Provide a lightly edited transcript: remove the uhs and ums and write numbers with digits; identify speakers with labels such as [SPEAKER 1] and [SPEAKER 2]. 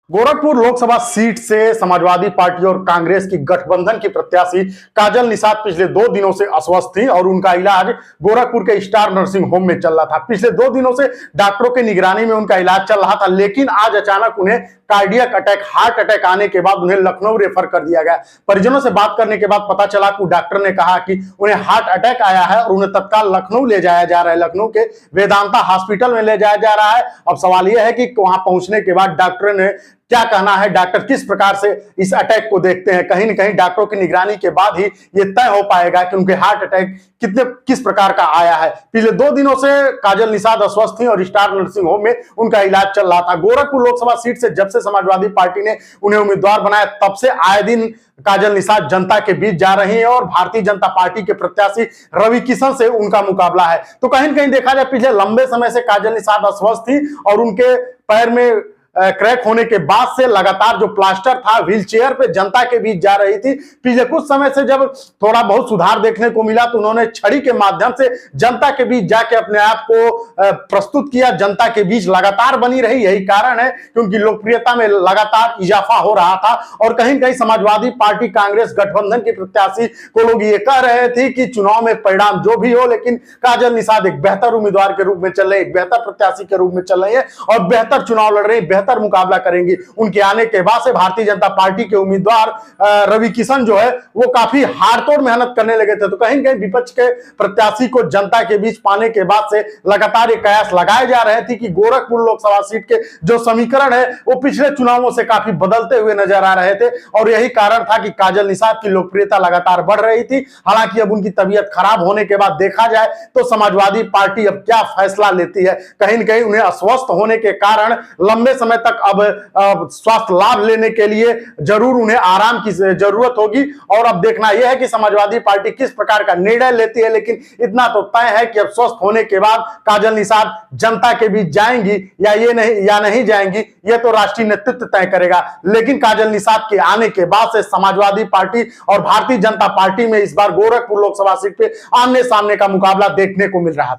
[SPEAKER 1] Gorakhpur Lok Sabha seat से Samajwadi party और कांग्रेस की गठबंधन की प्रत्याशी काजल निषाद पिछले 2 दिनों से अस्वस्थ थी और उनका इलाज गोरखपुर के स्टार नर्सिंग होम में चल रहा था। पिछले 2 दिनों से डॉक्टरों की निगरानी में उनका इलाज चल रहा था, लेकिन आज अचानक उन्हें कार्डियक अटैक, हार्ट अटैक आने के बाद उन्हें लखनऊ रेफर कर दिया गया। परिजनों से बात करने के बाद पता चला कि डॉक्टर ने कहा कि उन्हें हार्ट अटैक आया है और उन्हें तत्काल लखनऊ ले जाया जा रहा है। लखनऊ के वेदांता हॉस्पिटल में ले जाया जा रहा है। अब सवाल यह है कि वहां पहुंचने के बाद डॉक्टर ने क्या कहना है, डॉक्टर किस प्रकार से इस अटैक को देखते हैं। कहीं न कहीं डॉक्टरों की निगरानी के बाद ही ये तय हो पाएगा कि उनके हार्ट अटैक किस प्रकार का आया है। पिछले 2 दिनों से काजल निषाद अस्वस्थ थी और स्टार नर्सिंग होम में उनका इलाज चल रहा था। गोरखपुर लोकसभा सीट से जब से समाजवादी पार्टी ने उन्हें उम्मीदवार बनाया, तब से आए दिन काजल निषाद जनता के बीच जा रही हैं और भारतीय जनता पार्टी के प्रत्याशी रवि किशन से उनका मुकाबला है। तो कहीं न कहीं देखा जाए, पिछले लंबे समय से काजल निषाद अस्वस्थ थी और उनके पैर में क्रैक होने के बाद से लगातार जो प्लास्टर था, व्हील चेयर पे जनता के बीच जा रही थी। पिछले कुछ समय से जब थोड़ा बहुत सुधार देखने को मिला तो उन्होंने छड़ी के माध्यम से जनता के बीच जाके अपने आप को प्रस्तुत किया, जनता के बीच लगातार बनी रही। यही कारण है कि उनकी लोकप्रियता में लगातार इजाफा हो रहा था और कहीं न कहीं समाजवादी पार्टी कांग्रेस गठबंधन के प्रत्याशी को लोग ये कह रहे थे कि चुनाव में परिणाम जो भी हो, लेकिन काजल निषाद एक बेहतर उम्मीदवार के रूप में चल रहे, एक बेहतर प्रत्याशी के रूप में चल रही है और बेहतर चुनाव लड़ रही, बेहतर मुकाबला करेंगी। उनके आने के बाद से भारतीय जनता पार्टी के उम्मीदवार रवि किशन जो है वो काफी हारतोड़ मेहनत करने लगे थे। तो कहीं न कहीं विपक्ष के प्रत्याशी को जनता के बीच पाने के बाद से लगातार एक कयास लगाए जा रहे थे कि गोरखपुर लोकसभा सीट के जो समीकरण है वो पिछले चुनावों से काफी बदलते हुए नजर आ रहे थे और यही कारण था कि काजल निषाद की लोकप्रियता लगातार बढ़ रही थी। हालांकि अब उनकी तबीयत खराब होने के बाद देखा जाए तो समाजवादी पार्टी अब क्या फैसला लेती है। कहीं न कहीं उन्हें अस्वस्थ होने के कारण लंबे समय तक अब स्वास्थ्य लाभ लेने के लिए जरूर उन्हें आराम की जरूरत होगी और अब देखना यह है कि समाजवादी पार्टी किस प्रकार का निर्णय लेती है। लेकिन इतना तो तय है कि अब स्वस्थ होने के बाद काजल निषाद जनता के बीच जाएंगी या नहीं जाएंगी, यह तो राष्ट्रीय नेतृत्व तय करेगा। लेकिन काजल निषाद के आने के बाद से समाजवादी पार्टी और भारतीय जनता पार्टी में इस बार गोरखपुर लोकसभा सीट पे आमने सामने का मुकाबला देखने को मिल रहा है।